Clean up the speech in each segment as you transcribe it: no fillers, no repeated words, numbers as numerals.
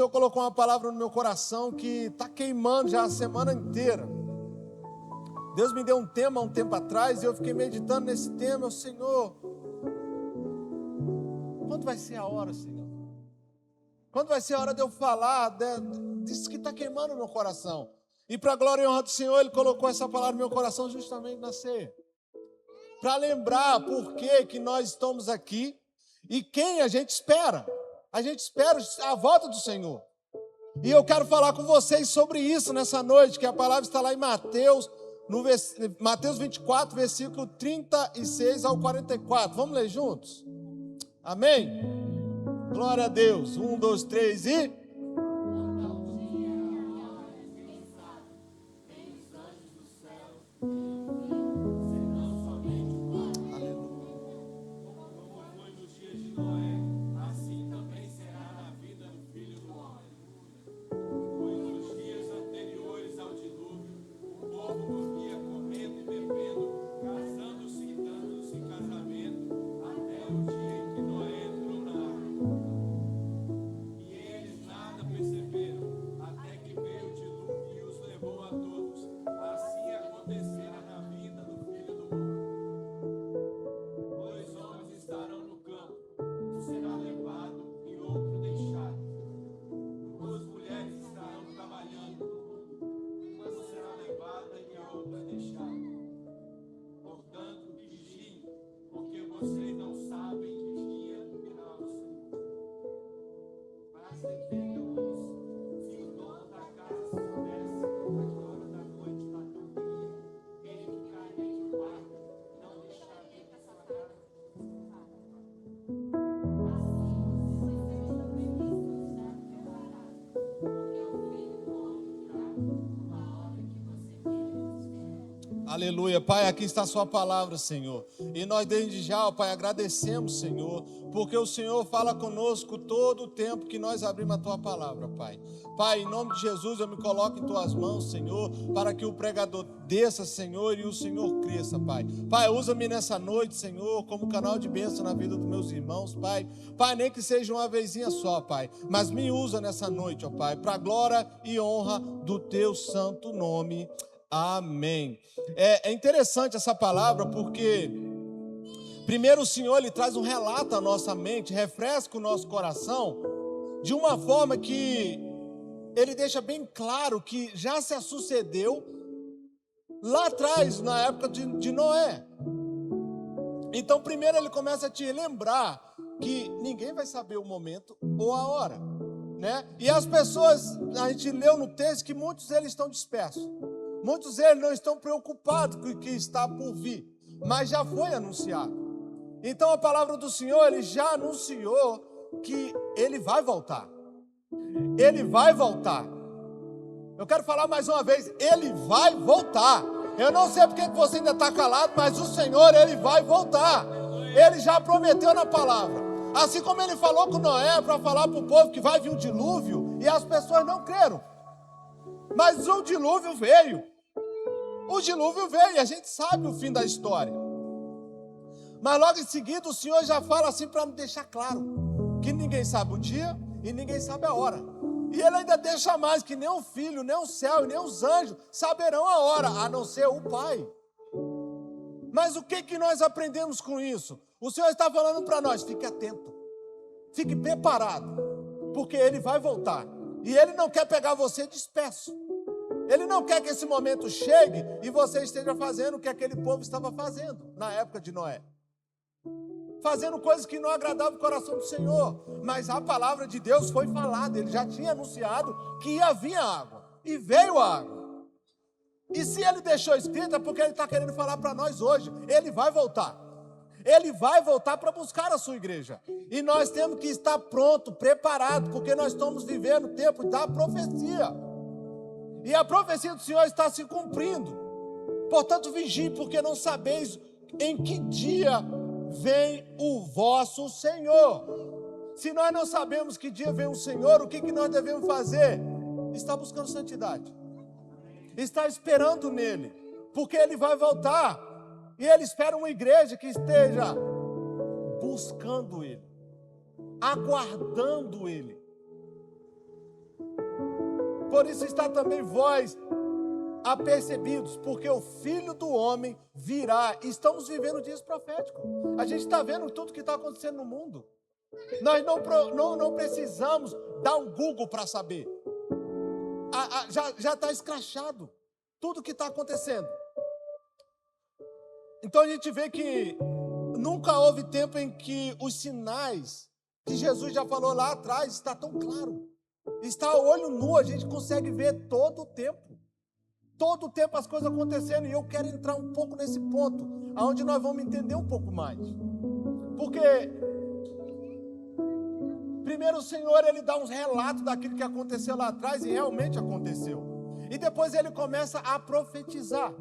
Senhor colocou uma palavra no meu coração que está queimando já a semana inteira. Deus me deu um tema há um tempo atrás e eu fiquei meditando nesse tema. Senhor, quando vai ser a hora, Senhor? Quando vai ser a hora de eu falar disso que está queimando no meu coração? E para a glória e honra do Senhor, Ele colocou essa palavra no meu coração justamente na ceia. Para lembrar por que nós estamos aqui e quem a gente espera. A gente espera a volta do Senhor. E eu quero falar com vocês sobre isso nessa noite, que a palavra está lá em Mateus, Mateus 24, versículo 36 ao 44. Vamos ler juntos? Amém? Glória a Deus. 1, 2, 3 e... Aleluia, Pai, aqui está a sua palavra, Senhor, e nós desde já, Pai, agradecemos, Senhor, porque o Senhor fala conosco todo o tempo que nós abrimos a tua palavra, Pai. Pai, em nome de Jesus, eu me coloco em tuas mãos, Senhor, para que o pregador desça, Senhor, e o Senhor cresça, Pai. Pai, usa-me nessa noite, Senhor, como canal de bênção na vida dos meus irmãos, Pai. Pai, nem que seja uma vezinha só, Pai, mas me usa nessa noite, ó Pai, para a glória e honra do teu santo nome. Amém. É interessante essa palavra porque primeiro o Senhor Ele traz um relato à nossa mente, refresca o nosso coração de uma forma que Ele deixa bem claro que já se sucedeu lá atrás, na época de Noé. Então primeiro Ele começa a te lembrar que ninguém vai saber o momento ou a hora, né? E as pessoas, a gente leu no texto que muitos deles estão dispersos. Muitos deles não estão preocupados com o que está por vir, mas já foi anunciado. Então a palavra do Senhor, Ele já anunciou que Ele vai voltar. Ele vai voltar. Eu quero falar mais uma vez, Ele vai voltar. Eu não sei porque você ainda está calado, mas o Senhor, Ele vai voltar. Ele já prometeu na palavra. Assim como Ele falou com Noé para falar para o povo que vai vir um dilúvio, e as pessoas não creram. Mas o dilúvio veio. O dilúvio veio e a gente sabe o fim da história. Mas logo em seguida o Senhor já fala assim para me deixar claro que ninguém sabe o dia e ninguém sabe a hora. E Ele ainda deixa mais que nem o Filho, nem o céu e nem os anjos saberão a hora, a não ser o Pai. Mas o que nós aprendemos com isso? O Senhor está falando para nós, fique atento, fique preparado, porque Ele vai voltar. E Ele não quer pegar você disperso. Ele não quer que esse momento chegue e você esteja fazendo o que aquele povo estava fazendo na época de Noé. Fazendo coisas que não agradavam o coração do Senhor. Mas a palavra de Deus foi falada. Ele já tinha anunciado que ia vir a água. E veio a água. E se Ele deixou escrito é porque Ele está querendo falar para nós hoje. Ele vai voltar. Ele vai voltar para buscar a sua igreja. E nós temos que estar pronto, preparado, porque nós estamos vivendo o tempo da profecia. E a profecia do Senhor está se cumprindo. Portanto, vigie, porque não sabeis em que dia vem o vosso Senhor. Se nós não sabemos que dia vem o Senhor, o que nós devemos fazer? Está buscando santidade. Está esperando nele. Porque Ele vai voltar. E Ele espera uma igreja que esteja buscando Ele. Aguardando Ele. Por isso está também vós apercebidos, porque o Filho do Homem virá. Estamos vivendo dias proféticos. A gente está vendo tudo que está acontecendo no mundo. Nós não precisamos dar um Google para saber. Já está escrachado tudo que está acontecendo. Então a gente vê que nunca houve tempo em que os sinais que Jesus já falou lá atrás está tão claro. Está a olho nu, a gente consegue ver todo o tempo. Todo o tempo as coisas acontecendo. E eu quero entrar um pouco nesse ponto, onde nós vamos entender um pouco mais. Porque primeiro o Senhor, Ele dá uns relatos daquilo que aconteceu lá atrás, e realmente aconteceu. E depois Ele começa a profetizar.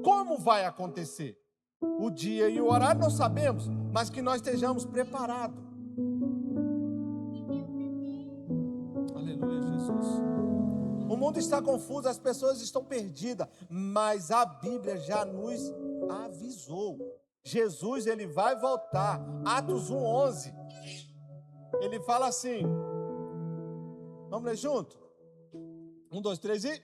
Como vai acontecer? O dia e o horário não sabemos, mas que nós estejamos preparados. Aleluia, Jesus. O mundo está confuso, as pessoas estão perdidas, mas a Bíblia já nos avisou. Jesus, Ele vai voltar. Atos 1:11. Ele fala assim. Vamos ler junto? 1, 2, 3 e...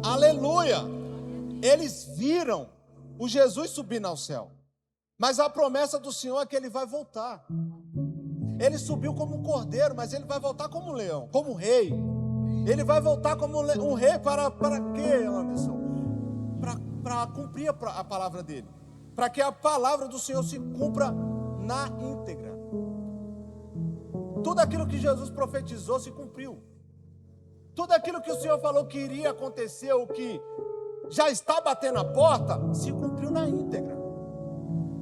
Aleluia! Eles viram o Jesus subindo ao céu. Mas a promessa do Senhor é que Ele vai voltar. Ele subiu como um cordeiro, mas Ele vai voltar como um leão, como um rei. Ele vai voltar como um rei para quê, Anderson? Para cumprir a palavra dele. Para que a palavra do Senhor se cumpra na íntegra. Tudo aquilo que Jesus profetizou se cumpriu. Tudo aquilo que o Senhor falou que iria acontecer, o que já está batendo a porta, se cumpriu na íntegra.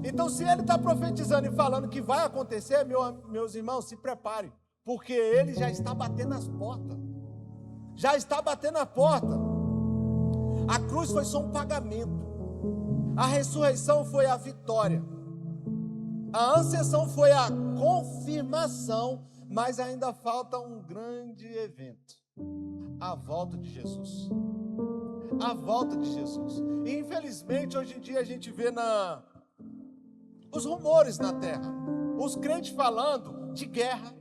Então, se Ele está profetizando e falando que vai acontecer, meus irmãos, se preparem, porque Ele já está batendo as portas. Já está batendo a porta. A cruz foi só um pagamento. A ressurreição foi a vitória. A ascensão foi a confirmação, mas ainda falta um grande evento. A volta de Jesus. A volta de Jesus. E infelizmente hoje em dia a gente vê os rumores na terra. Os crentes falando de guerra,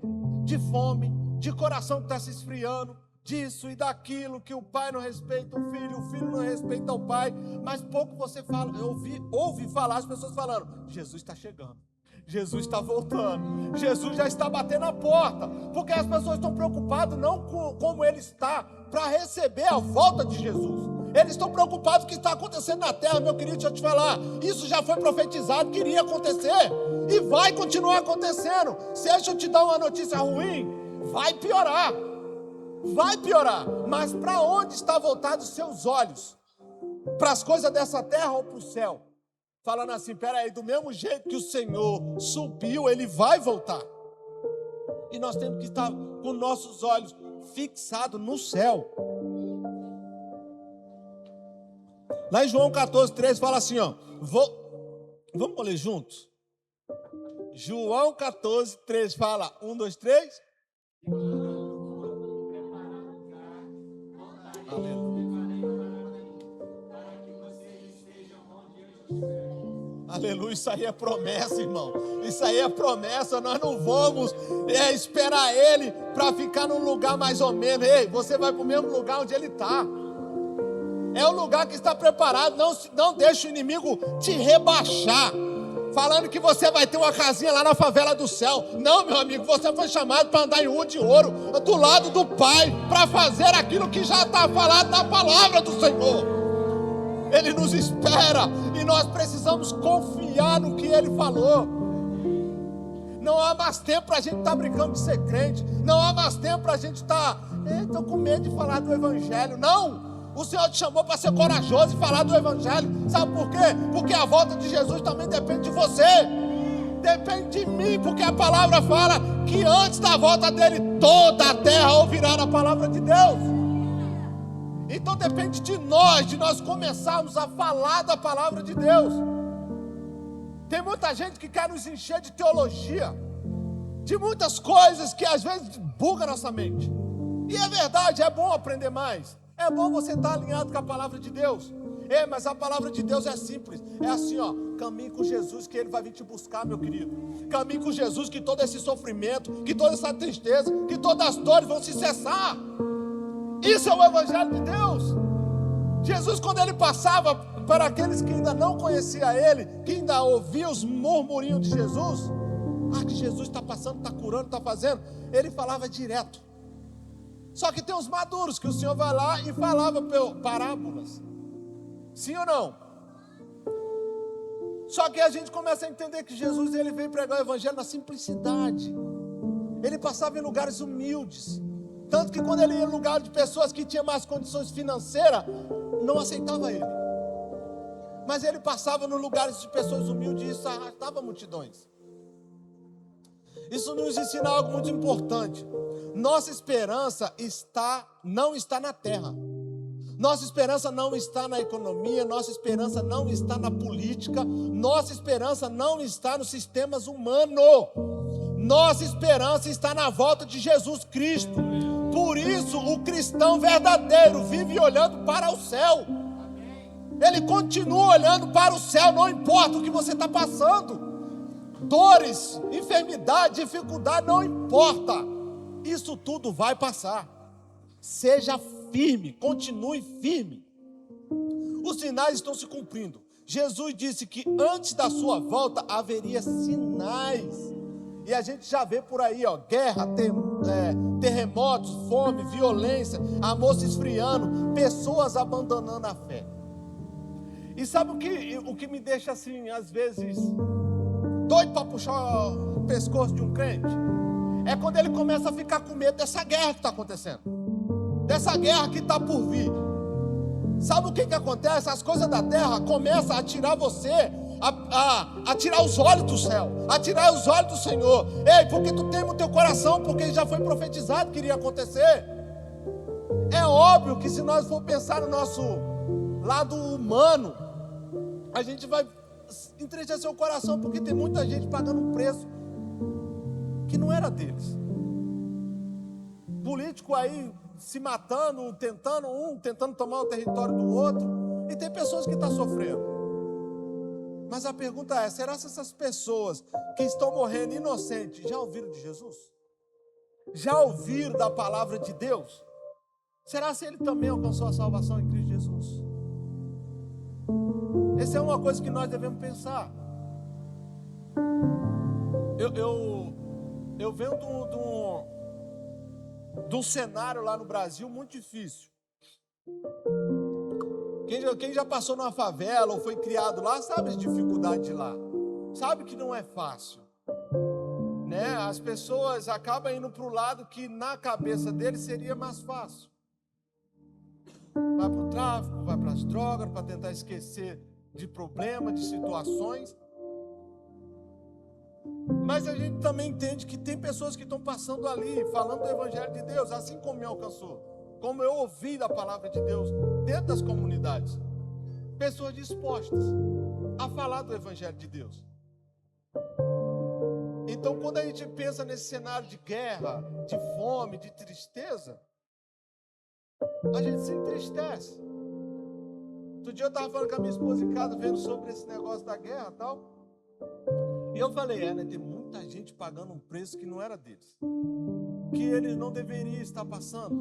de fome, de coração que está se esfriando, disso e daquilo, que o pai não respeita o filho não respeita o pai. Mas pouco você fala, ouvi falar as pessoas falando, Jesus está chegando. Jesus está voltando, Jesus já está batendo a porta, porque as pessoas estão preocupadas não com como Ele está para receber a volta de Jesus. Eles estão preocupados com o que está acontecendo na terra, meu querido, deixa eu te falar, isso já foi profetizado que iria acontecer, e vai continuar acontecendo. Se deixa eu te dar uma notícia ruim, vai piorar, mas para onde está voltados os seus olhos? Para as coisas dessa terra ou para o céu? Falando assim, peraí, do mesmo jeito que o Senhor subiu, Ele vai voltar. E nós temos que estar com nossos olhos fixados no céu. Lá em João 14:13 fala assim, ó. Vamos ler juntos? João 14:13 fala, 1, 2, 3. Aleluia. Aleluia, isso aí é promessa, irmão. Isso aí é promessa. Nós não vamos esperar Ele para ficar num lugar mais ou menos. Ei, você vai para o mesmo lugar onde Ele está. É o lugar que está preparado. Não deixe o inimigo te rebaixar, falando que você vai ter uma casinha lá na favela do céu. Não, meu amigo, você foi chamado para andar em rua de ouro, do lado do Pai, para fazer aquilo que já está falado na palavra do Senhor. Ele nos espera e nós precisamos confiar no que Ele falou. Não há mais tempo para a gente estar brincando de ser crente. Não há mais tempo para a gente estar... Estou com medo de falar do Evangelho. Não! O Senhor te chamou para ser corajoso e falar do Evangelho. Sabe por quê? Porque a volta de Jesus também depende de você. Depende de mim, porque a palavra fala que antes da volta dele, toda a terra ouvirá a palavra de Deus. Então depende de nós começarmos a falar da palavra de Deus. Tem muita gente que quer nos encher de teologia, de muitas coisas que às vezes buga nossa mente. E é verdade, é bom aprender mais. É bom você estar alinhado com a palavra de Deus. Mas a palavra de Deus é simples. É assim, ó. Caminhe com Jesus que Ele vai vir te buscar, meu querido. Caminhe com Jesus que todo esse sofrimento, que toda essa tristeza, que todas as dores vão se cessar. Isso é o Evangelho de Deus. Jesus, quando Ele passava para aqueles que ainda não conheciam Ele, que ainda ouviam os murmurinhos de Jesus, que Jesus está passando, está curando, está fazendo, Ele falava direto. Só que tem os maduros que o Senhor vai lá e falava parábolas. Sim ou não? Só que a gente começa a entender que Jesus, Ele veio pregar o Evangelho na simplicidade. Ele passava em lugares humildes. Tanto que quando Ele ia em lugar de pessoas que tinham mais condições financeiras, não aceitava Ele. Mas Ele passava nos lugares de pessoas humildes e isso arrastava multidões. Isso nos ensina algo muito importante. Nossa esperança não está na terra. Nossa esperança não está na economia, nossa esperança não está na política, nossa esperança não está nos sistemas humanos. Nossa esperança está na volta de Jesus Cristo. Por isso, o cristão verdadeiro vive olhando para o céu. Ele continua olhando para o céu, não importa o que você está passando. Dores, enfermidade, dificuldade, não importa. Isso tudo vai passar. Seja firme, continue firme. Os sinais estão se cumprindo. Jesus disse que antes da sua volta haveria sinais. E a gente já vê por aí, guerra, terremotos, fome, violência, amor se esfriando, pessoas abandonando a fé. E sabe o que me deixa assim, às vezes, doido para puxar o pescoço de um crente? É quando ele começa a ficar com medo dessa guerra que está acontecendo. Dessa guerra que está por vir. Sabe o que acontece? As coisas da terra começam a tirar você, a tirar os olhos do céu, a tirar os olhos do Senhor. Porque tu teme o teu coração, porque já foi profetizado que iria acontecer. É óbvio que se nós for pensar no nosso lado humano, a gente vai entristecer o coração, porque tem muita gente pagando um preço que não era deles. Político aí se matando, tentando tomar o território do outro, e tem pessoas que estão sofrendo. Mas a pergunta é, será que essas pessoas que estão morrendo inocentes já ouviram de Jesus? Já ouviram da palavra de Deus? Será se ele também alcançou a salvação em Cristo Jesus? Essa é uma coisa que nós devemos pensar. Eu venho de um cenário lá no Brasil muito difícil. Quem já passou numa favela ou foi criado lá, sabe as dificuldades de lá. Sabe que não é fácil. Né? As pessoas acabam indo para o lado que na cabeça deles seria mais fácil. Vai para o tráfico, vai para as drogas, para tentar esquecer de problemas, de situações. Mas a gente também entende que tem pessoas que estão passando ali, falando do Evangelho de Deus, assim como me alcançou, como eu ouvi da palavra de Deus dentro das comunidades. Pessoas dispostas a falar do Evangelho de Deus. Então, quando a gente pensa nesse cenário de guerra, de fome, de tristeza, a gente se entristece. Outro dia eu estava falando com a minha esposa em casa, vendo sobre esse negócio da guerra e tal. E eu falei, né, tem muita gente pagando um preço que não era deles, que eles não deveriam estar passando.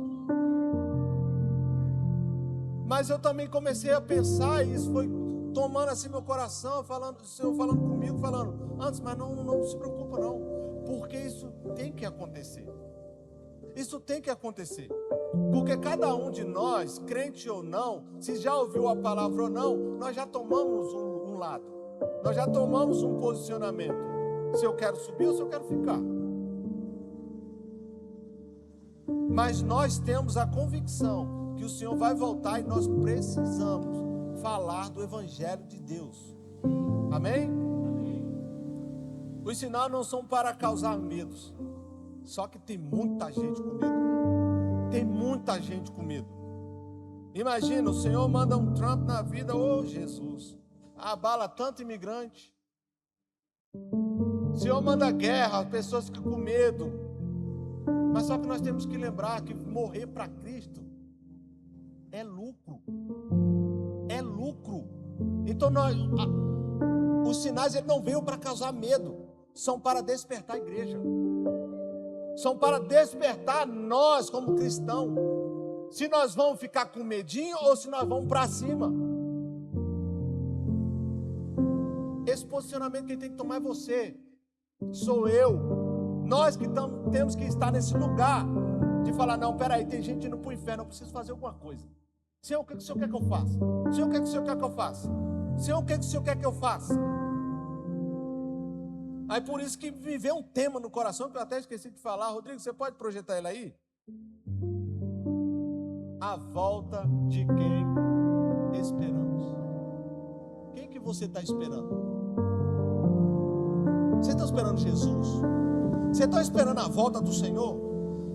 Mas eu também comecei a pensar, e isso foi tomando assim meu coração, o Senhor falando comigo, antes, mas não se preocupa não, porque isso tem que acontecer. Isso tem que acontecer. Porque cada um de nós, crente ou não, se já ouviu a palavra ou não, nós já tomamos um lado. Nós já tomamos um posicionamento. Se eu quero subir ou se eu quero ficar. Mas nós temos a convicção que o Senhor vai voltar e nós precisamos falar do Evangelho de Deus. Amém? Os sinais não são para causar medos. Só que tem muita gente com medo. Tem muita gente com medo. Imagina, o Senhor manda um Trump na vida, Jesus, abala tanto imigrante. O Senhor manda guerra, as pessoas ficam com medo. Mas só que nós temos que lembrar que morrer para Cristo é lucro. É lucro. Então os sinais ele não veio para causar medo, são para despertar a igreja. São para despertar nós como cristãos. Se nós vamos ficar com medinho ou se nós vamos para cima. Esse posicionamento quem tem que tomar é você. Sou eu. Nós que temos que estar nesse lugar de falar, não, peraí, tem gente indo para o inferno, eu preciso fazer alguma coisa. Senhor, o que o Senhor quer que eu faça? Senhor, o que o Senhor quer que eu faça? Senhor, o que o Senhor quer que eu faça? Aí por isso que me veio um tema no coração, que eu até esqueci de falar. Rodrigo, você pode projetar ele aí? A volta de quem esperamos. Quem que você está esperando? Você está esperando Jesus? Você está esperando a volta do Senhor?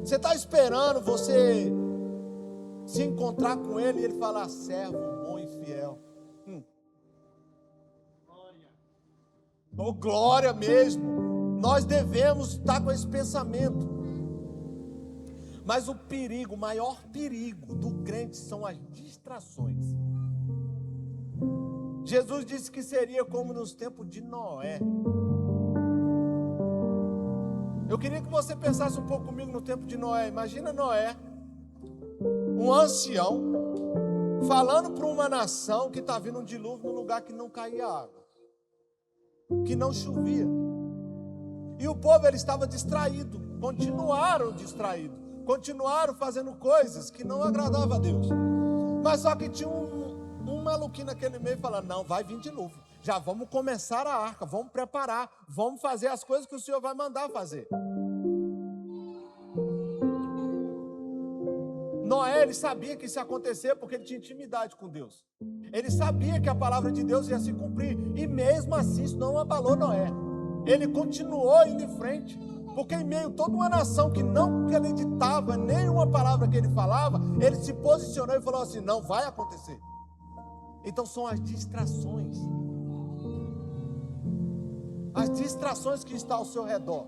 Você está esperando você se encontrar com Ele e Ele falar, servo bom e fiel? Oh, glória mesmo. Nós devemos estar com esse pensamento. Mas o perigo, o maior perigo do crente são as distrações. Jesus disse que seria como nos tempos de Noé. Eu queria que você pensasse um pouco comigo no tempo de Noé. Imagina Noé, um ancião, falando para uma nação que está vindo um dilúvio num lugar que não caía água, que não chovia. E o povo ele estava distraído, continuaram distraídos, continuaram fazendo coisas que não agradavam a Deus. Mas só que tinha um maluquinho naquele meio falando, não, vai vir dilúvio, já vamos começar a arca, vamos preparar, vamos fazer as coisas que o Senhor vai mandar fazer. Noé, ele sabia que isso ia acontecer porque ele tinha intimidade com Deus. Ele sabia que a palavra de Deus ia se cumprir. E mesmo assim, isso não abalou Noé. Ele continuou indo em frente. Porque em meio a toda uma nação que não acreditava nenhuma palavra que ele falava, ele se posicionou e falou assim, não vai acontecer. Então são as distrações. As distrações que estão ao seu redor.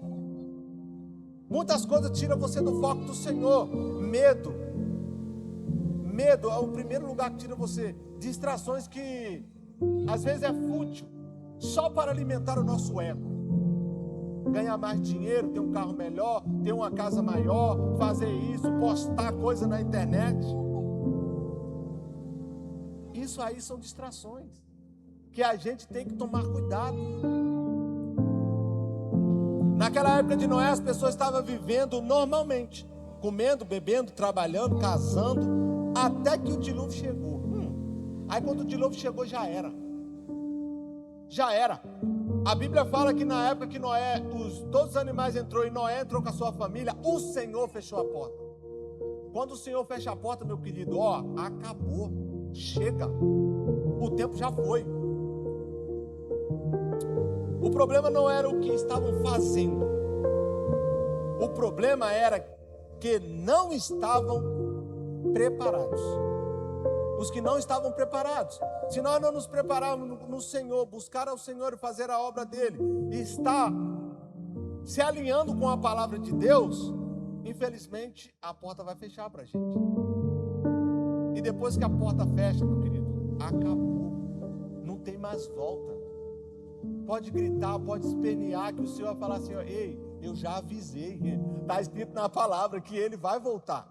Muitas coisas tiram você do foco do Senhor. Medo é o primeiro lugar que tira você. Distrações que às vezes é fútil, só para alimentar o nosso ego. Ganhar mais dinheiro, ter um carro melhor, ter uma casa maior, fazer isso, postar coisa na internet. Isso aí são distrações que a gente tem que tomar cuidado. Naquela época de Noé, as pessoas estavam vivendo normalmente, comendo, bebendo, trabalhando, casando, até que o dilúvio chegou. Aí quando o dilúvio chegou, já era. A Bíblia fala que na época que Noé, todos os animais entrou e Noé entrou com a sua família, o Senhor fechou a porta. Quando o Senhor fecha a porta, meu querido, acabou, chega, o tempo já foi. O problema não era o que estavam fazendo, o problema era que não estavam preparados. Os que não estavam preparados. Se nós não nos prepararmos no Senhor, buscar ao Senhor e fazer a obra dele, e estar se alinhando com a palavra de Deus, infelizmente a porta vai fechar para a gente. E depois que a porta fecha, meu querido, acabou. Não tem mais volta. Pode gritar, pode espernear, que o Senhor vai falar assim, ei, eu já avisei. Está escrito na palavra que ele vai voltar.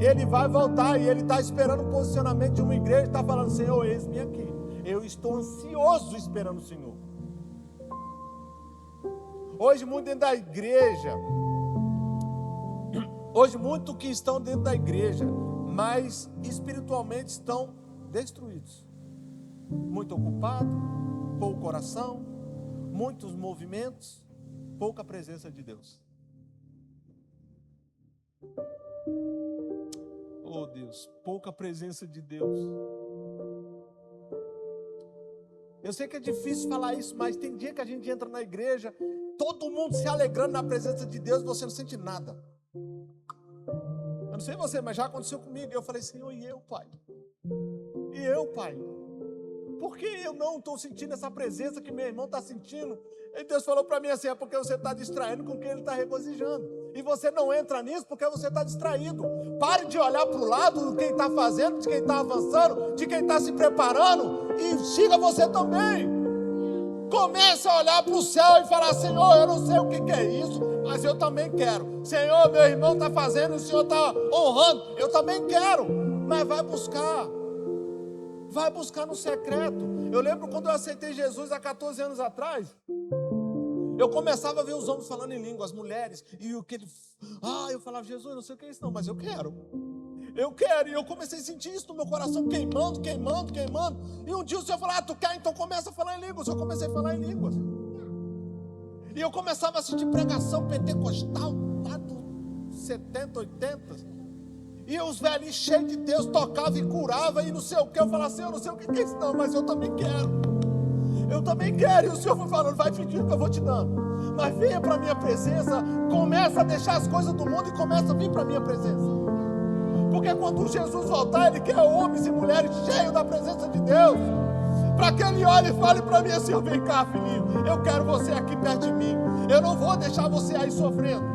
Ele vai voltar e ele está esperando o posicionamento de uma igreja, está falando, Senhor, eis-me aqui. Eu estou ansioso esperando o Senhor. Hoje, muito dentro da igreja, muito que estão dentro da igreja, mas espiritualmente estão destruídos. Muito ocupado, pouco coração, muitos movimentos, pouca presença de Deus. Oh Deus, pouca presença de Deus. Eu sei que é difícil falar isso, mas tem dia que a gente entra na igreja, todo mundo se alegrando na presença de Deus, você não sente nada. Eu não sei você, mas já aconteceu comigo. Eu falei, Senhor, e eu, Pai? E eu, Pai? Por que eu não estou sentindo essa presença que meu irmão está sentindo? E Deus falou para mim assim, é porque você está distraindo com quem ele está regozijando. E você não entra nisso porque você está distraído. Pare de olhar para o lado de quem está fazendo, de quem está avançando, de quem está se preparando, e siga você também. Comece a olhar para o céu e falar: Senhor, eu não sei o que é isso, mas eu também quero. Senhor, meu irmão está fazendo, o Senhor está honrando, eu também quero. Mas vai buscar. Vai buscar no secreto. Eu lembro quando eu aceitei Jesus há 14 anos atrás. Eu começava a ver os homens falando em língua, as mulheres, e o que ele... eu falava: Jesus, eu não sei o que é isso não, mas eu quero. Eu quero, e eu comecei a sentir isso no meu coração, queimando. E um dia o Senhor falou: tu quer? Então começa a falar em línguas. Eu comecei a falar em línguas. E eu começava a sentir pregação pentecostal, lá dos 70, 80. E os velhinhos cheios de Deus tocavam e curavam, e não sei o que. Eu falava assim: eu não sei o que é isso não, mas eu também quero. Eu também quero. E o Senhor foi falando: vai pedindo que eu vou te dando. Mas venha para a minha presença. Começa a deixar as coisas do mundo e começa a vir para a minha presença. Porque quando Jesus voltar, Ele quer homens e mulheres cheios da presença de Deus. Para que Ele olhe e fale para mim assim: vem cá, filhinho, eu quero você aqui perto de mim. Eu não vou deixar você aí sofrendo.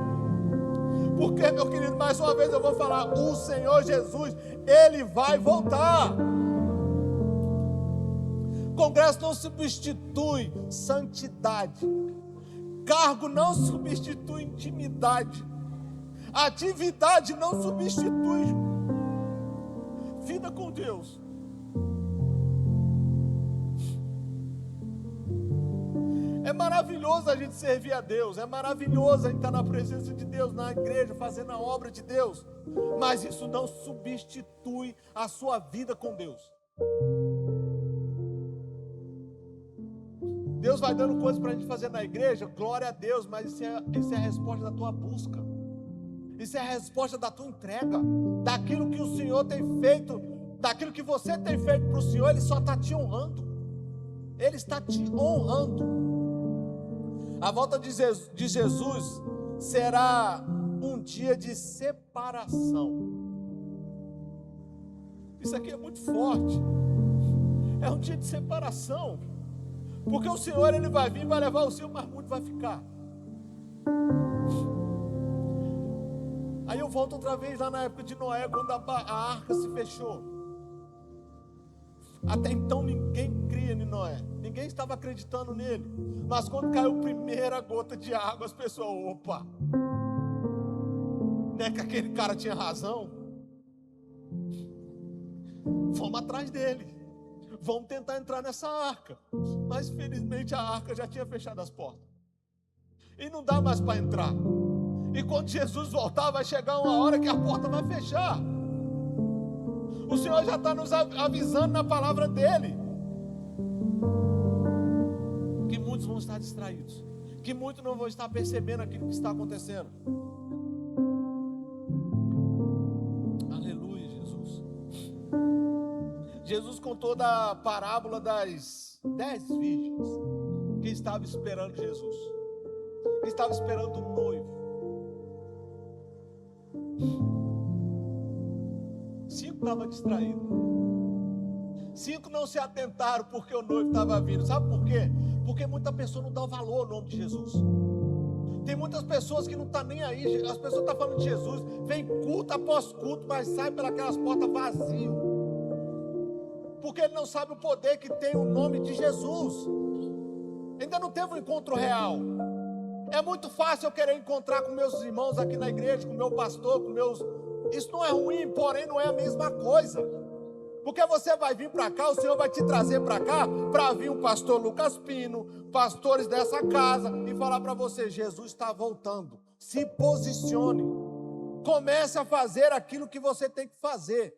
Porque, meu querido, mais uma vez eu vou falar: o Senhor Jesus, Ele vai voltar. Congresso não substitui santidade. Cargo não substitui intimidade. Atividade não substitui vida com Deus. É maravilhoso a gente servir a Deus. É maravilhoso a gente estar na presença de Deus, na igreja, fazendo a obra de Deus. Mas isso não substitui a sua vida com Deus. Deus vai dando coisas para a gente fazer na igreja, glória a Deus, mas isso é a resposta da tua busca. Isso é a resposta da tua entrega, daquilo que o Senhor tem feito, daquilo que você tem feito para o Senhor. Ele só está te honrando. Ele está te honrando. A volta de Jesus será um dia de separação. Isso aqui é muito forte. É um dia de separação. Porque o Senhor, Ele vai vir, vai levar o seu, mas muito vai ficar. Aí eu volto outra vez lá na época de Noé, quando a arca se fechou. Até então ninguém cria em Noé. Ninguém estava acreditando nele. Mas quando caiu a primeira gota de água, as pessoas: opa, não é que aquele cara tinha razão? Vamos atrás dele. Vamos tentar entrar nessa arca. Mas felizmente a arca já tinha fechado as portas. E não dá mais para entrar. E quando Jesus voltar, vai chegar uma hora que a porta vai fechar. O Senhor já está nos avisando na palavra dEle. Que muitos vão estar distraídos. Que muitos não vão estar percebendo aquilo que está acontecendo. Aleluia, Jesus. Jesus contou da parábola das 10 virgens que estavam esperando Jesus. Que estavam esperando o noivo. 5 estavam distraídos. 5 não se atentaram porque o noivo estava vindo. Sabe por quê? Porque muita pessoa não dá valor ao nome de Jesus. Tem muitas pessoas que não estão nem aí. As pessoas estão falando de Jesus, vem culto após culto, mas sai pelas portas vazio. Porque ele não sabe o poder que tem o nome de Jesus. Ainda não teve um encontro real. É muito fácil eu querer encontrar com meus irmãos aqui na igreja, com meu pastor, com meus... Isso não é ruim, porém não é a mesma coisa. Porque você vai vir para cá, o Senhor vai te trazer para cá, para vir um pastor Lucas Pino, pastores dessa casa, e falar para você: Jesus está voltando. Se posicione. Comece a fazer aquilo que você tem que fazer.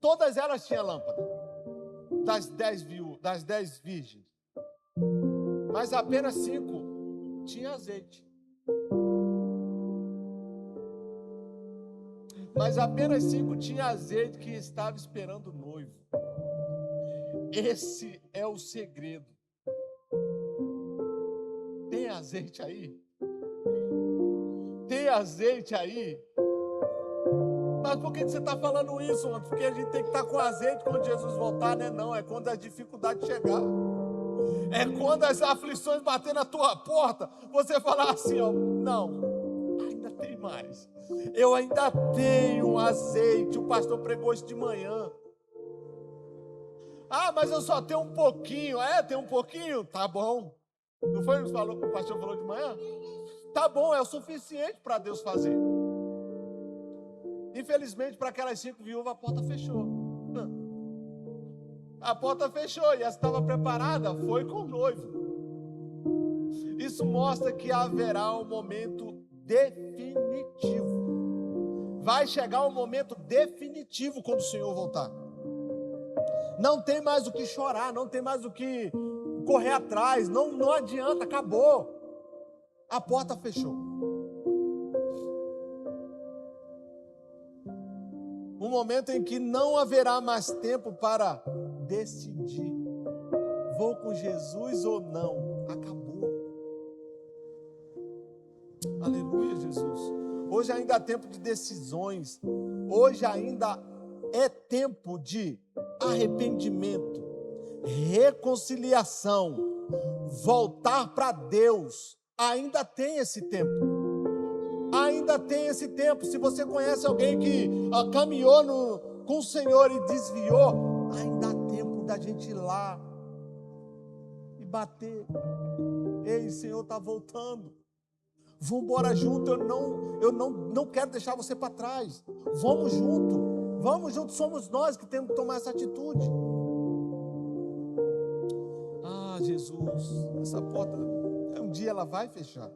Todas elas tinham lâmpada. Das 10 virgens. Mas apenas 5 tinham azeite. Mas apenas 5 tinham azeite, que estava esperando o noivo. Esse é o segredo. Tem azeite aí? Tem azeite aí? Mas por que você está falando isso, mano? Porque a gente tem que estar com azeite quando Jesus voltar, né? Não, é quando as dificuldades chegar. É quando as aflições bater na tua porta, você falar assim: ó, não, mais. Eu ainda tenho azeite. O pastor pregou isso de manhã. Ah, mas eu só tenho um pouquinho. Tem um pouquinho? Tá bom. Não foi o que o pastor falou de manhã? Tá bom, é o suficiente para Deus fazer. Infelizmente, para aquelas 5 viúvas, a porta fechou. A porta fechou e ela estava preparada, foi com o noivo. Isso mostra que haverá um momento definitivo. Vai chegar um momento definitivo quando o Senhor voltar. Não tem mais o que chorar, não tem mais o que correr atrás, não adianta, acabou. A porta fechou. Um momento em que não haverá mais tempo para decidir. Vou com Jesus ou não? Acabou. Aleluia, Jesus. Hoje ainda há tempo de decisões. Hoje ainda é tempo de arrependimento, reconciliação, voltar para Deus. Ainda tem esse tempo. Ainda tem esse tempo. Se você conhece alguém que caminhou com o Senhor e desviou, ainda há tempo da gente ir lá e bater. Ei, o Senhor está voltando. Vamos embora junto. Eu não quero deixar você para trás. Vamos junto. Vamos junto. Somos nós que temos que tomar essa atitude. Ah, Jesus, essa porta, um dia ela vai fechar.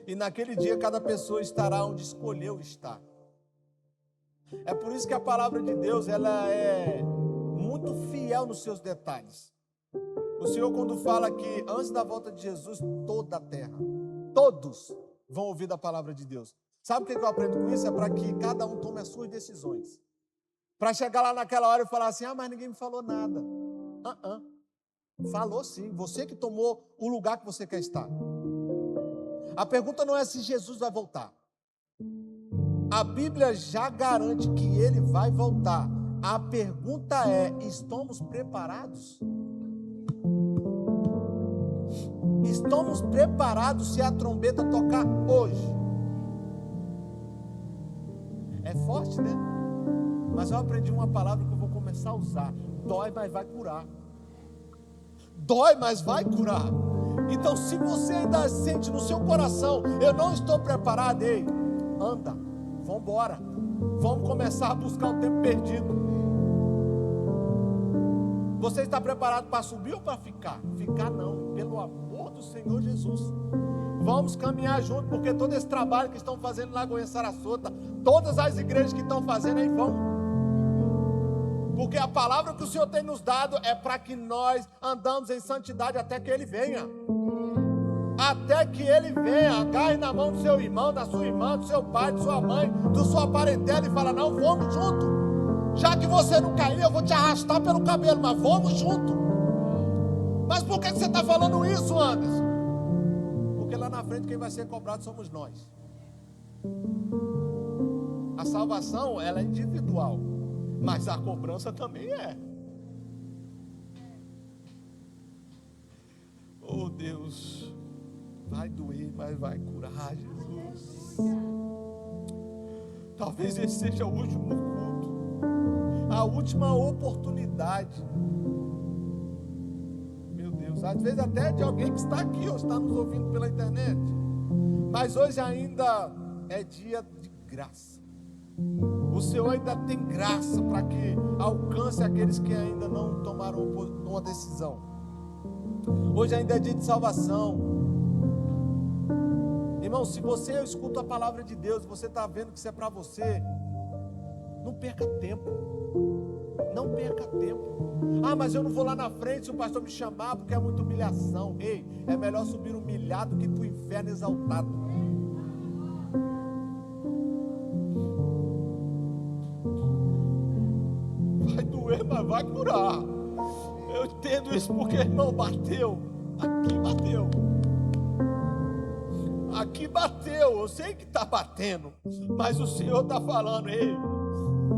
E naquele dia cada pessoa estará onde escolheu estar. É por isso que a palavra de Deus, ela é muito fiel nos seus detalhes. O Senhor, quando fala que antes da volta de Jesus, toda a terra, todos vão ouvir da palavra de Deus. Sabe o que eu aprendo com isso? É para que cada um tome as suas decisões. Para chegar lá naquela hora e falar assim, mas ninguém me falou nada. Falou sim, você que tomou o lugar que você quer estar. A pergunta não é se Jesus vai voltar. A Bíblia já garante que ele vai voltar. A pergunta é, estamos preparados? Estamos preparados se a trombeta tocar hoje? É forte, né? Mas eu aprendi uma palavra que eu vou começar a usar. Dói, mas vai curar. Dói, mas vai curar. Então, se você ainda sente no seu coração, eu não estou preparado, ei, anda, vamos embora. Vamos começar a buscar o tempo perdido. Você está preparado para subir ou para ficar? Ficar não, pelo amor do Senhor Jesus. Vamos caminhar junto, porque todo esse trabalho que estão fazendo em Lagoinha Sarasota, todas as igrejas que estão fazendo aí vão. Porque a palavra que o Senhor tem nos dado é para que nós andamos em santidade até que Ele venha. Até que Ele venha, agarre na mão do seu irmão, da sua irmã, do seu pai, de sua mãe, da sua parentela e fala, não, vamos junto. Já que você não caiu, eu vou te arrastar pelo cabelo, mas vamos junto. Mas por que você está falando isso, Anderson? Porque lá na frente quem vai ser cobrado somos nós. A salvação, ela é individual, mas a cobrança também é. Oh Deus, vai doer, mas vai curar, Jesus. Talvez esse seja o último culto, a última oportunidade. Meu Deus, às vezes até de alguém que está aqui ou está nos ouvindo pela internet. Mas hoje ainda é dia de graça. O Senhor ainda tem graça para que alcance aqueles que ainda não tomaram uma decisão. Hoje ainda é dia de salvação. Irmão, se você escuta a palavra de Deus, você está vendo que isso é para você, não perca tempo. Não perca tempo. Ah, mas eu não vou lá na frente se o pastor me chamar porque é muita humilhação. Ei, é melhor subir humilhado que para o inferno exaltado. Vai doer, mas vai curar. Eu entendo isso porque, irmão, bateu. Aqui bateu. Aqui bateu. Eu sei que está batendo, mas o Senhor está falando, ei,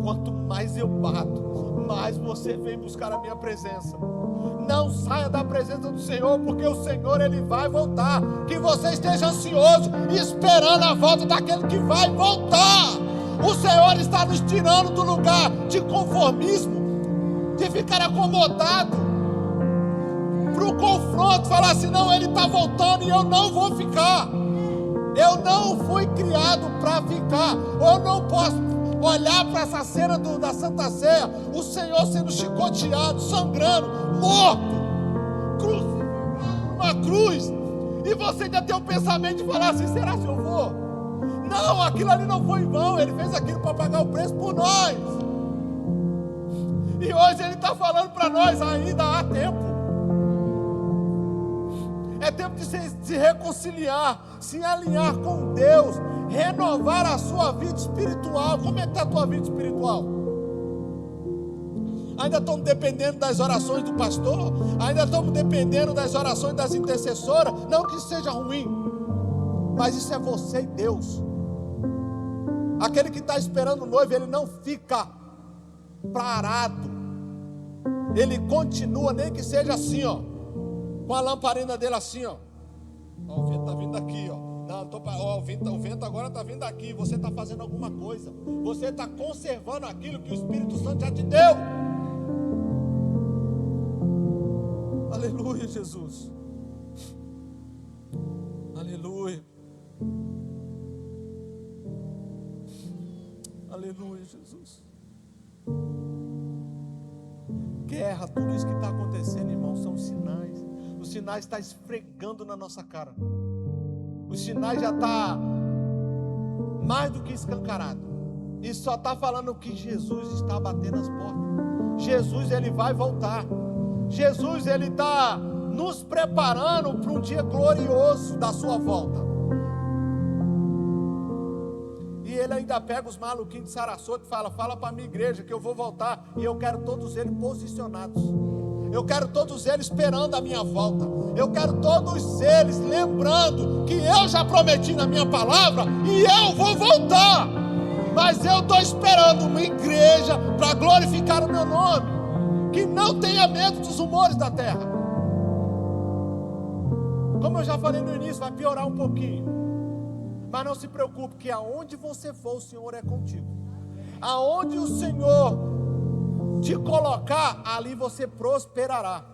quanto mais eu bato, mais você vem buscar a minha presença. Não saia da presença do Senhor, porque o Senhor, Ele vai voltar. Que você esteja ansioso, esperando a volta daquele que vai voltar. O Senhor está nos tirando do lugar de conformismo, de ficar acomodado, para o confronto, falar assim, não, Ele está voltando e eu não vou ficar. Eu não fui criado para ficar. Eu não posso olhar para essa cena da Santa Ceia, o Senhor sendo chicoteado, sangrando, morto, crucificado numa cruz, e você ainda tem o pensamento de falar assim, será que eu vou? Não, aquilo ali não foi em vão, Ele fez aquilo para pagar o preço por nós. E hoje Ele está falando para nós, ainda há tempo. É tempo de se reconciliar, se alinhar com Deus, renovar a sua vida espiritual. Como é que está a tua vida espiritual? Ainda estamos dependendo das orações do pastor? Ainda estamos dependendo das orações das intercessoras? Não que isso seja ruim, mas isso é você e Deus. Aquele que está esperando o noivo, ele não fica parado, ele continua, nem que seja assim, ó, com a lamparina dele assim, ó. O vento está vindo aqui, ó. Não, o vento agora está vindo aqui. Você está fazendo alguma coisa. Você está conservando aquilo que o Espírito Santo já te deu. Aleluia, Jesus. Aleluia. Aleluia, Jesus. Guerra, tudo isso que está acontecendo, irmão, são sinais. Os sinais estão esfregando na nossa cara. Os sinais já estão mais do que escancarados. E só está falando que Jesus está batendo as portas. Jesus, Ele vai voltar. Jesus, Ele está nos preparando para um dia glorioso da sua volta. E Ele ainda pega os maluquinhos de Sarasota e fala para a minha igreja que eu vou voltar. E eu quero todos eles posicionados. Eu quero todos eles esperando a minha volta. Eu quero todos eles lembrando que eu já prometi na minha palavra e eu vou voltar. Mas eu estou esperando uma igreja para glorificar o meu nome, que não tenha medo dos rumores da terra. Como eu já falei no início, vai piorar um pouquinho. Mas não se preocupe, que aonde você for, o Senhor é contigo. Aonde o Senhor te colocar, ali você prosperará.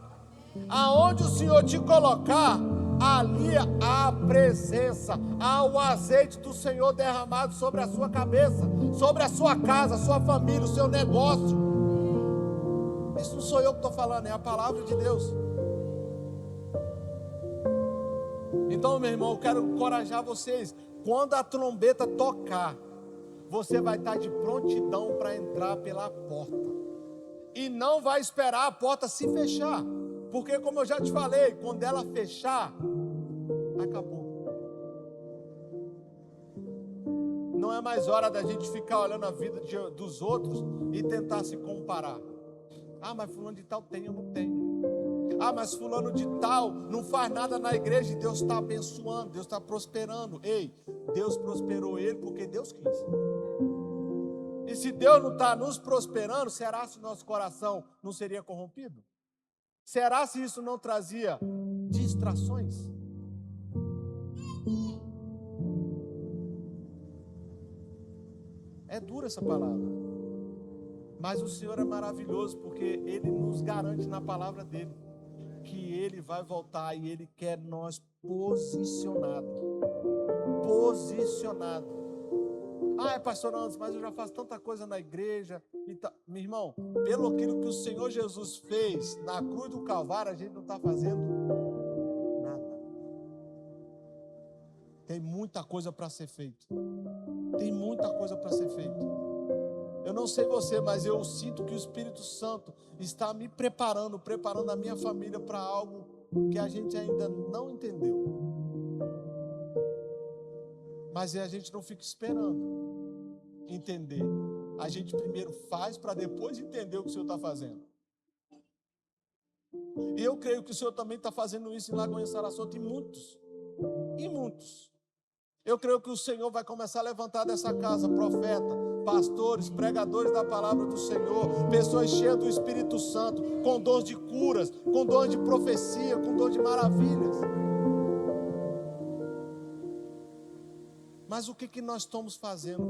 Aonde o Senhor te colocar, ali há presença, há o azeite do Senhor derramado sobre a sua cabeça, sobre a sua casa, a sua família, o seu negócio. Isso não sou eu que estou falando, é a palavra de Deus. Então, meu irmão, eu quero encorajar vocês. Quando a trombeta tocar, você vai estar de prontidão para entrar pela porta. E não vai esperar a porta se fechar. Porque, como eu já te falei, quando ela fechar, acabou. Não é mais hora da gente ficar olhando a vida dos outros e tentar se comparar. Ah, mas fulano de tal tem, eu não tenho. Ah, mas fulano de tal não faz nada na igreja e Deus está abençoando, Deus está prosperando. Ei, Deus prosperou ele porque Deus quis. E se Deus não está nos prosperando, será se o nosso coração não seria corrompido? Será se isso não trazia distrações? É dura essa palavra. Mas o Senhor é maravilhoso, porque Ele nos garante na palavra dEle que Ele vai voltar e Ele quer nós posicionados. Posicionados. Ah, pastor Anderson, mas eu já faço tanta coisa na igreja. Meu irmão, pelo aquilo que o Senhor Jesus fez na cruz do Calvário, a gente não está fazendo nada. Tem muita coisa para ser feito. Tem muita coisa para ser feito. Eu não sei você, mas eu sinto que o Espírito Santo está me preparando a minha família para algo que a gente ainda não entendeu. Mas a gente não fica esperando entender. A gente primeiro faz para depois entender o que o Senhor está fazendo. E eu creio que o Senhor também está fazendo isso em Lagoinha Sarasota e muitos. Eu creio que o Senhor vai começar a levantar dessa casa profeta, pastores, pregadores da palavra do Senhor, pessoas cheias do Espírito Santo, com dons de curas, com dons de profecia, com dons de maravilhas. Mas o que nós estamos fazendo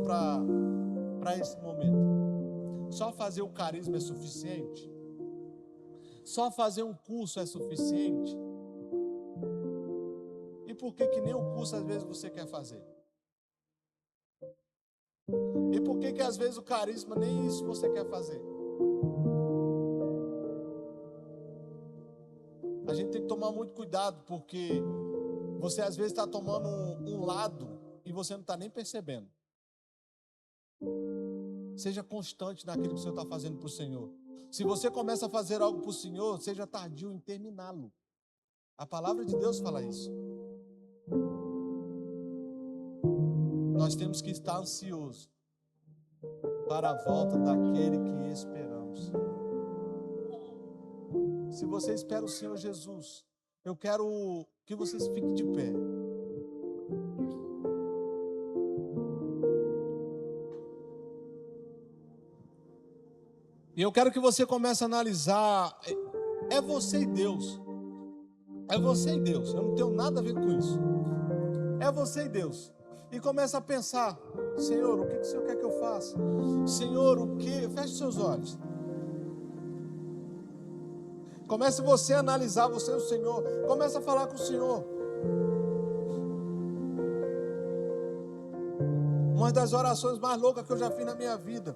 para esse momento? Só fazer o carisma é suficiente? Só fazer um curso é suficiente? E por que nem o curso às vezes você quer fazer? E por que às vezes o carisma nem isso você quer fazer? A gente tem que tomar muito cuidado, porque você às vezes está tomando um lado e você não está nem percebendo. Seja constante naquilo que o Senhor está fazendo para o Senhor. Se você começa a fazer algo para o Senhor, seja tardio em terminá-lo. A palavra de Deus fala isso. Nós temos que estar ansiosos para a volta daquele que esperamos. Se você espera o Senhor Jesus, eu quero que vocês fiquem de pé. E eu quero que você comece a analisar. É você e Deus. É você e Deus. Eu não tenho nada a ver com isso. É você e Deus. E começa a pensar: Senhor, o que o Senhor quer que eu faça? Senhor, o que? Feche seus olhos. Comece você a analisar, você e o Senhor. Comece a falar com o Senhor. Uma das orações mais loucas que eu já fiz na minha vida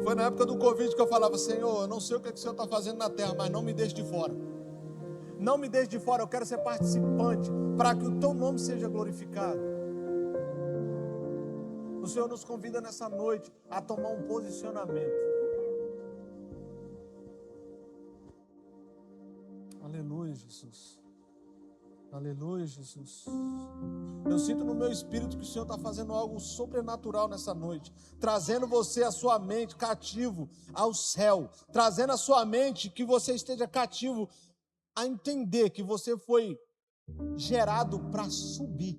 foi na época do Covid, que eu falava: Senhor, eu não sei o que o Senhor está fazendo na terra, mas não me deixe de fora. Não me deixe de fora, eu quero ser participante, para que o teu nome seja glorificado. O Senhor nos convida nessa noite a tomar um posicionamento. Aleluia, Jesus. Aleluia, Jesus. Eu sinto no meu espírito que o Senhor está fazendo algo sobrenatural nessa noite, trazendo você, a sua mente, cativo ao céu, trazendo a sua mente, que você esteja cativo a entender que você foi gerado para subir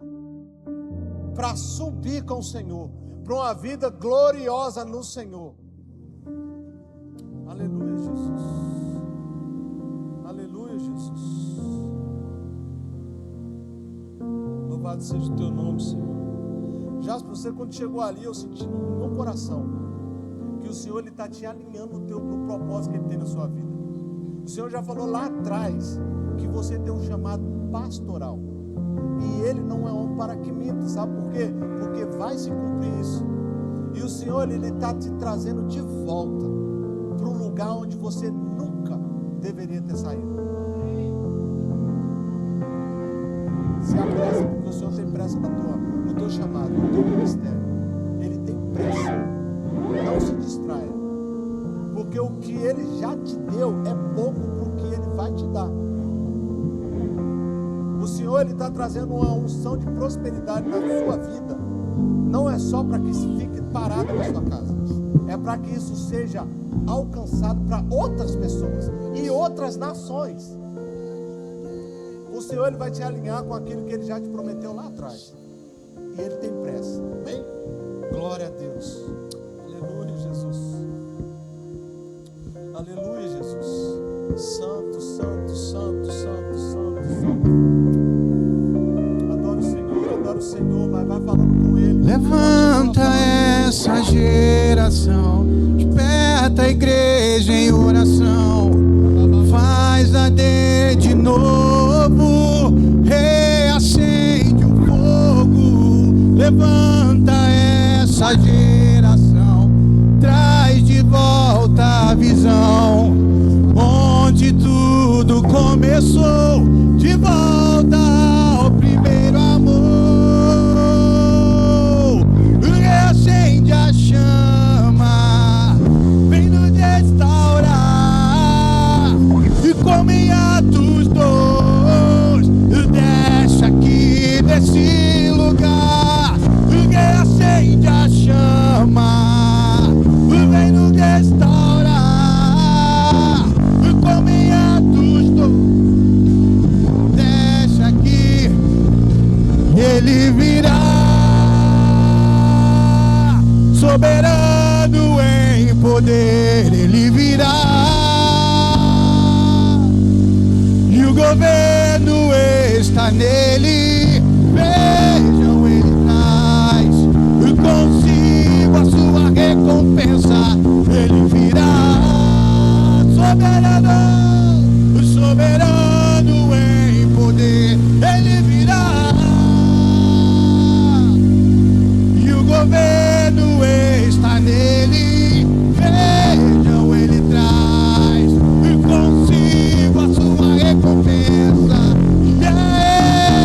com o Senhor, para uma vida gloriosa no Senhor. Aleluia, Jesus. Aleluia, Jesus. Louvado seja o teu nome, Senhor. Jasper, você quando chegou ali, eu senti no meu coração que o Senhor está te alinhando no propósito que Ele tem na sua vida. O Senhor já falou lá atrás que você tem um chamado pastoral. E Ele não é homem para que minta, sabe por quê? Porque vai se cumprir isso. E o Senhor, Ele está te trazendo de volta para um lugar onde você nunca deveria ter saído. Se apressa, porque o Senhor tem pressa no teu chamado, no teu ministério. Ele tem pressa. Não se distraia. Porque o que Ele já te deu é pouco para o que Ele vai te dar. O Senhor, Ele está trazendo uma unção de prosperidade na sua vida. Não é só para que se fique parado na sua casa. É para que isso seja alcançado para outras pessoas e outras nações. O Senhor, Ele vai te alinhar com aquilo que Ele já te prometeu lá atrás. E Ele tem pressa. Amém? Glória a Deus. Aleluia, Jesus. Aleluia, Jesus. Santo, santo, santo, santo, santo, santo. Adoro o Senhor, mas vai falando com Ele. Levanta essa geração, desperta a igreja em oração, faz arder de novo, reacende o fogo. Levanta essa geração, traz de volta a visão, onde tudo começou, de volta ao primeiro amor. Reacende a chama, vem nos restaurar, e como em Atos 2, desce aqui desse lugar. Reacende a chama, vem nos restaurar, e como em Atos 2, desce aqui, Ele virá. soberano em poder, ele virá. E o governo está nele. Vejam, ele traz consigo a sua recompensa. Ele virá. Soberano, soberano em poder, ele virá. E o governo está nele. Vejam, ele traz consigo a sua recompensa. E é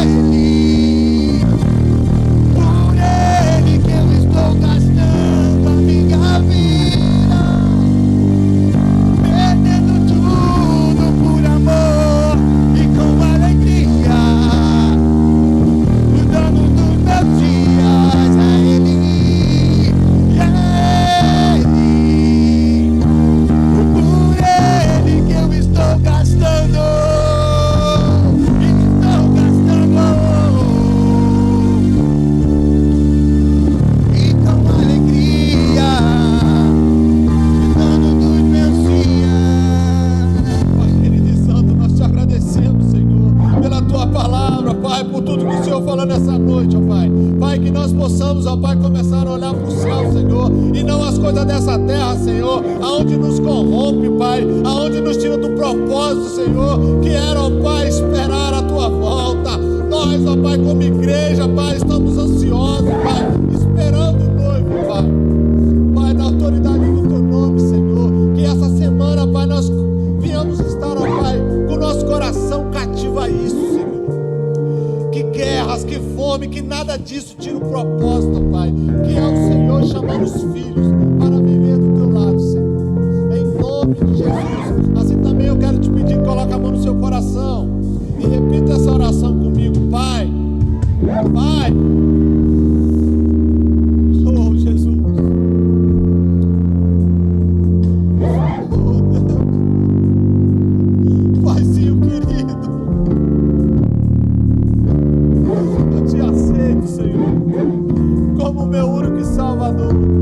ele, por ele que eu estou gastando a minha vida, perdendo tudo por amor e com alegria, dando dos meus dias a ele. E é ele, por ele que eu estou gastando, e com alegria, dando dos meus dias. Pai querido e santo, nós te agradecemos, Senhor, pela tua palavra, Pai, por tudo que o Senhor falou nessa noite, ó Pai. Pai, que nós possamos, ó Pai, começar a olhar para o céu, Senhor, e não as coisas dessa terra, Senhor, aonde nos corrompe, Pai, aonde nos tira do propósito, Senhor, que era, ó Pai, esperar a tua volta. Nós, ó Pai, como igreja, Pai, estamos ansiosos, Pai, esperando o noivo, Pai. Pai, na autoridade do teu nome, Senhor, que essa semana, Pai, nós venhamos estar, ó Pai, com o nosso coração cativo a isso, Senhor. Que guerras, que fome, que nada disso tira o propósito, Pai, que é o Senhor chamando os filhos para viver do teu lado, Senhor. Em nome de Jesus. Assim também eu quero te pedir, coloca a mão no seu coração e repita essa oração comigo. Pai, Pai, oh Jesus, oh Deus, Paizinho querido, eu te aceito, Senhor, como meu único Salvador.